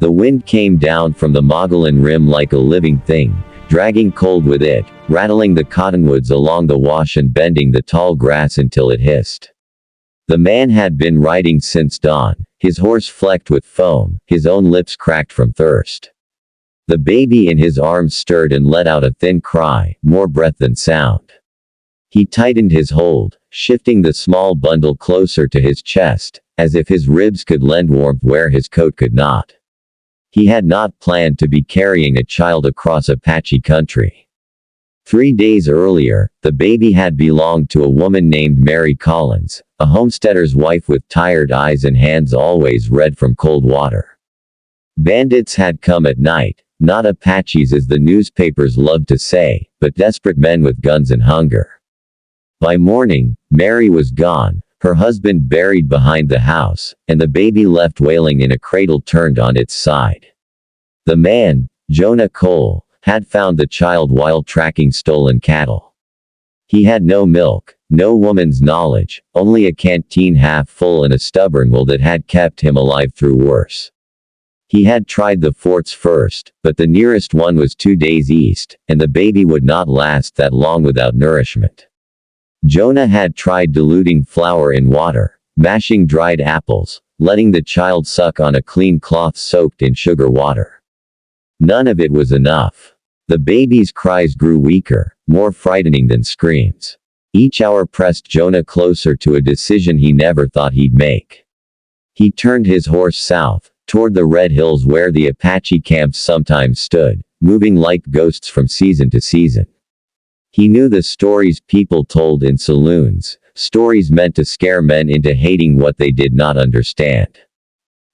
The wind came down from the Mogollon Rim like a living thing, dragging cold with it, rattling the cottonwoods along the wash and bending the tall grass until it hissed. The man had been riding since dawn, his horse flecked with foam, his own lips cracked from thirst. The baby in his arms stirred and let out a thin cry, more breath than sound. He tightened his hold, shifting the small bundle closer to his chest, as if his ribs could lend warmth where his coat could not. He had not planned to be carrying a child across Apache country. 3 days earlier, the baby had belonged to a woman named Mary Collins, a homesteader's wife with tired eyes and hands always red from cold water. Bandits had come at night, not Apaches as the newspapers loved to say, but desperate men with guns and hunger. By morning, Mary was gone, her husband buried behind the house, and the baby left wailing in a cradle turned on its side. The man, Jonah Cole, had found the child while tracking stolen cattle. He had no milk, no woman's knowledge, only a canteen half full and a stubborn will that had kept him alive through worse. He had tried the forts first, but the nearest one was 2 days east, and the baby would not last that long without nourishment. Jonah had tried diluting flour in water, mashing dried apples, letting the child suck on a clean cloth soaked in sugar water. None of it was enough. The baby's cries grew weaker, more frightening than screams. Each hour pressed Jonah closer to a decision he never thought he'd make. He turned his horse south, toward the red hills where the Apache camps sometimes stood, moving like ghosts from season to season. He knew the stories people told in saloons, stories meant to scare men into hating what they did not understand.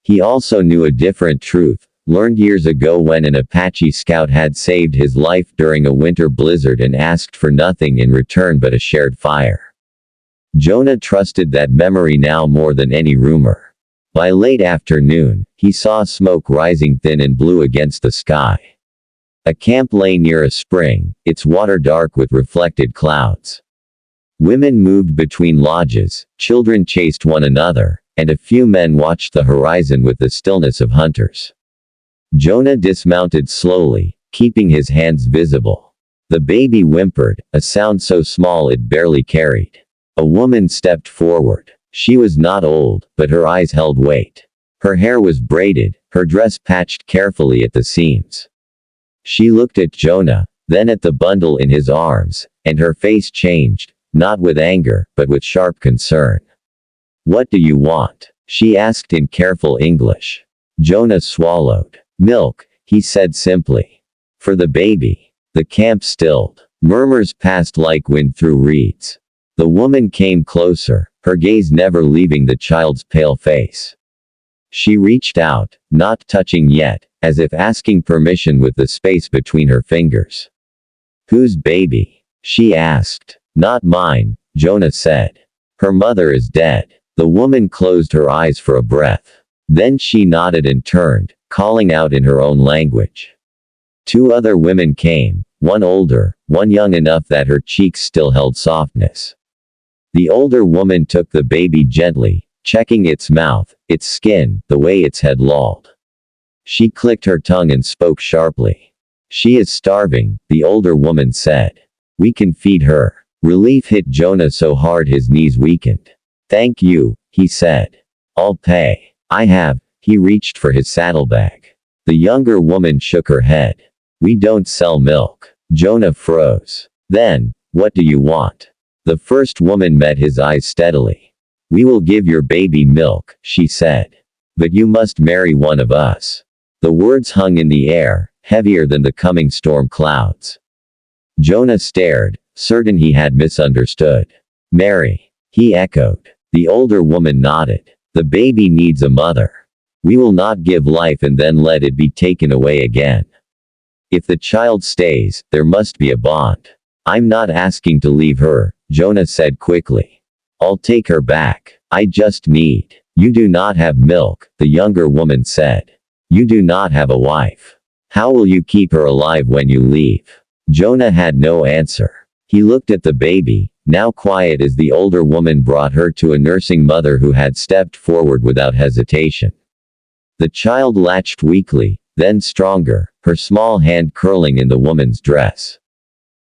He also knew a different truth, learned years ago when an Apache scout had saved his life during a winter blizzard and asked for nothing in return but a shared fire. Jonah trusted that memory now more than any rumor. By late afternoon, he saw smoke rising thin and blue against the sky. A camp lay near a spring, its water dark with reflected clouds. Women moved between lodges, children chased one another, and a few men watched the horizon with the stillness of hunters. Jonah dismounted slowly, keeping his hands visible. The baby whimpered, a sound so small it barely carried. A woman stepped forward. She was not old, but her eyes held weight. Her hair was braided, her dress patched carefully at the seams. She looked at Jonah, then at the bundle in his arms, and her face changed, not with anger, but with sharp concern. "What do you want?" she asked in careful English. Jonah swallowed. "Milk," he said simply. "For the baby." The camp stilled. Murmurs passed like wind through reeds. The woman came closer, her gaze never leaving the child's pale face. She reached out, not touching yet, as if asking permission with the space between her fingers. "Whose baby?" she asked. "Not mine," Jonah said. "Her mother is dead." The woman closed her eyes for a breath. Then she nodded and turned, calling out in her own language. 2 other women came, one older, one young enough that her cheeks still held softness. The older woman took the baby gently, checking its mouth, its skin, the way its head lolled. She clicked her tongue and spoke sharply. "She is starving," the older woman said. "We can feed her." Relief hit Jonah so hard his knees weakened. "Thank you," he said. "I'll pay." "I have." He reached for his saddlebag. The younger woman shook her head. "We don't sell milk." Jonah froze. "Then, what do you want?" The first woman met his eyes steadily. "We will give your baby milk," she said. "But you must marry one of us." The words hung in the air, heavier than the coming storm clouds. Jonah stared, certain he had misunderstood. "Marry," he echoed. The older woman nodded. "The baby needs a mother. We will not give life and then let it be taken away again. If the child stays, there must be a bond." "I'm not asking to leave her," Jonah said quickly. "I'll take her back. I just need." "You do not have milk," the younger woman said. "You do not have a wife. How will you keep her alive when you leave?" Jonah had no answer. He looked at the baby, now quiet as the older woman brought her to a nursing mother who had stepped forward without hesitation. The child latched weakly, then stronger, her small hand curling in the woman's dress.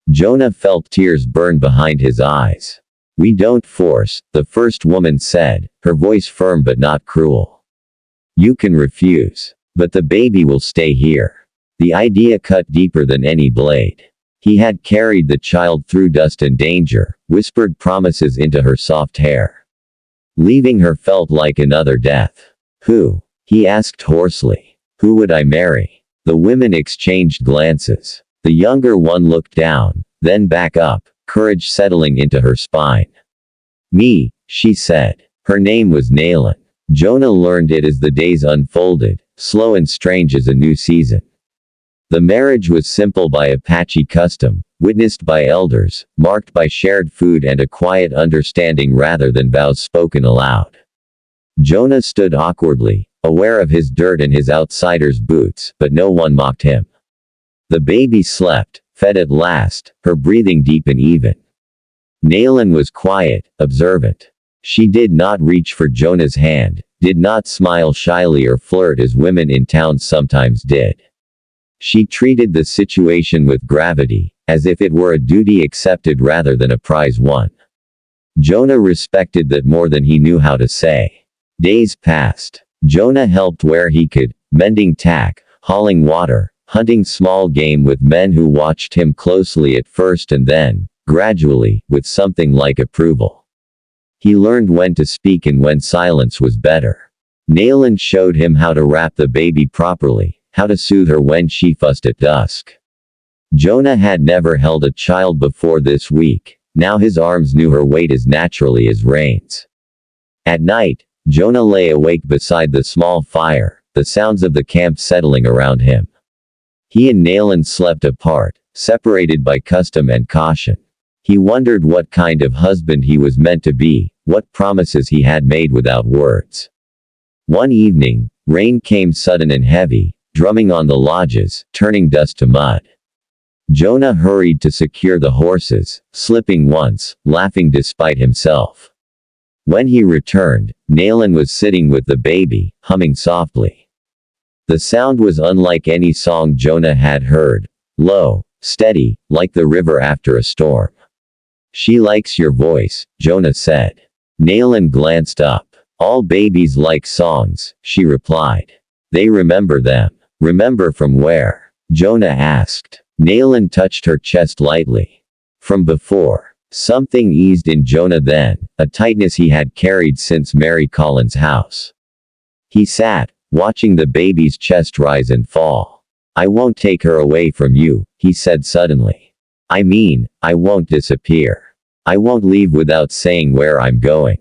Jonah felt tears burn behind his eyes. "We don't force," the first woman said, her voice firm but not cruel. "You can refuse. But the baby will stay here." The idea cut deeper than any blade. He had carried the child through dust and danger, whispered promises into her soft hair. Leaving her felt like another death. "Who?" he asked hoarsely. "Who would I marry?" The women exchanged glances. The younger one looked down, then back up, courage settling into her spine. "Me," she said. Her name was Naylan. Jonah learned it as the days unfolded, slow and strange as a new season. The marriage was simple by Apache custom, witnessed by elders, marked by shared food and a quiet understanding rather than vows spoken aloud. Jonah stood awkwardly, aware of his dirt and his outsider's boots, but no one mocked him. The baby slept, fed at last, her breathing deep and even. Naylan was quiet, observant. She did not reach for Jonah's hand, did not smile shyly or flirt as women in town sometimes did. She treated the situation with gravity, as if it were a duty accepted rather than a prize won. Jonah respected that more than he knew how to say. Days passed. Jonah helped where he could, mending tack, hauling water, hunting small game with men who watched him closely at first and then, gradually, with something like approval. He learned when to speak and when silence was better. Naylan showed him how to wrap the baby properly, how to soothe her when she fussed at dusk. Jonah had never held a child before this week. Now his arms knew her weight as naturally as reins. At night, Jonah lay awake beside the small fire, the sounds of the camp settling around him. He and Naylan slept apart, separated by custom and caution. He wondered what kind of husband he was meant to be, what promises he had made without words. One evening, rain came sudden and heavy, drumming on the lodges, turning dust to mud. Jonah hurried to secure the horses, slipping once, laughing despite himself. When he returned, Naylan was sitting with the baby, humming softly. The sound was unlike any song Jonah had heard, low, steady, like the river after a storm. "She likes your voice," Jonah said. Naylan glanced up. "All babies like songs," she replied. "They remember them." "Remember from where?" Jonah asked. Naylan touched her chest lightly. "From before." Something eased in Jonah then, a tightness he had carried since Mary Collins' house. He sat, watching the baby's chest rise and fall. "I won't take her away from you," he said suddenly. "I mean, I won't disappear. I won't leave without saying where I'm going."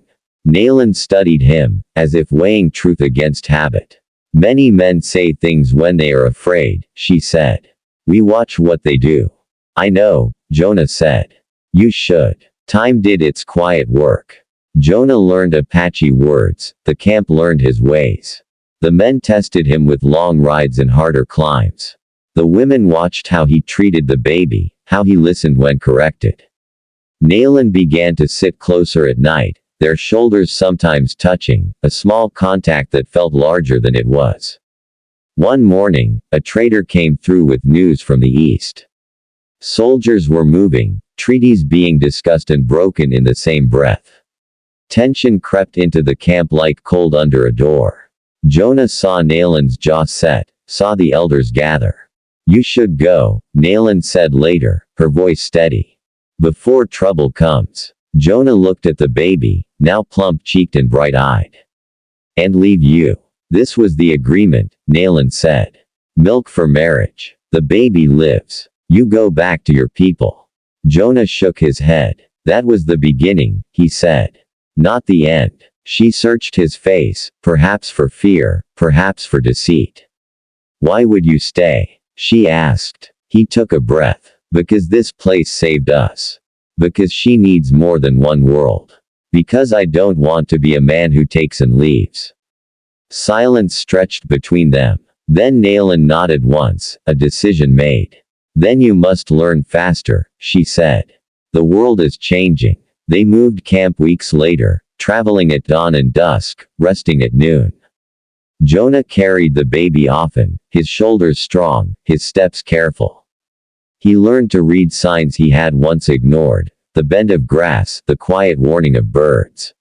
Naylan studied him, as if weighing truth against habit. "Many men say things when they are afraid," she said. "We watch what they do." "I know," Jonah said. "You should." Time did its quiet work. Jonah learned Apache words, the camp learned his ways. The men tested him with long rides and harder climbs. The women watched how he treated the baby, how he listened when corrected. Naylan began to sit closer at night, their shoulders sometimes touching, a small contact that felt larger than it was. One morning, a trader came through with news from the east. Soldiers were moving, treaties being discussed and broken in the same breath. Tension crept into the camp like cold under a door. Jonah saw Naylan's jaw set, saw the elders gather. "You should go," Naylan said later, her voice steady. "Before trouble comes." Jonah looked at the baby, now plump-cheeked and bright-eyed. "And leave you." "This was the agreement," Naylan said. "Milk for marriage. The baby lives. You go back to your people." Jonah shook his head. "That was the beginning," he said. "Not the end." She searched his face, perhaps for fear, perhaps for deceit. "Why would you stay?" she asked. He took a breath. "Because this place saved us. Because she needs more than one world. Because I don't want to be a man who takes and leaves." Silence stretched between them. Then Naylan nodded once, a decision made. "Then you must learn faster," she said. "The world is changing." They moved camp weeks later, traveling at dawn and dusk, resting at noon. Jonah carried the baby often, his shoulders strong, his steps careful. He learned to read signs he had once ignored, the bend of grass, the quiet warning of birds.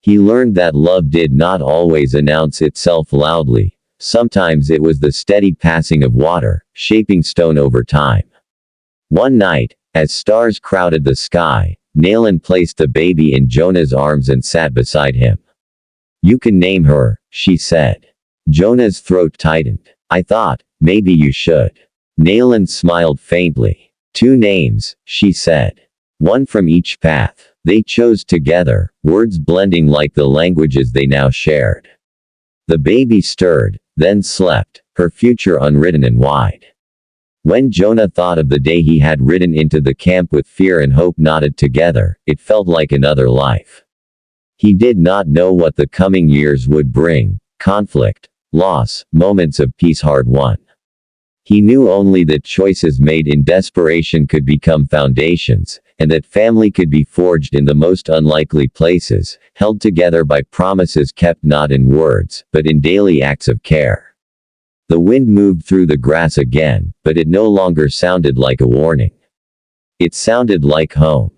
He learned that love did not always announce itself loudly. Sometimes it was the steady passing of water, shaping stone over time. One night, as stars crowded the sky, Nayland placed the baby in Jonah's arms and sat beside him. "You can name her," she said. Jonah's throat tightened. "I thought, maybe you should." Nayland smiled faintly. "Two names," she said. "One from each path." They chose together, words blending like the languages they now shared. The baby stirred, then slept, her future unwritten and wide. When Jonah thought of the day he had ridden into the camp with fear and hope knotted together, it felt like another life. He did not know what the coming years would bring: conflict, loss, moments of peace hard won. He knew only that choices made in desperation could become foundations, and that family could be forged in the most unlikely places, held together by promises kept not in words, but in daily acts of care. The wind moved through the grass again, but it no longer sounded like a warning. It sounded like home.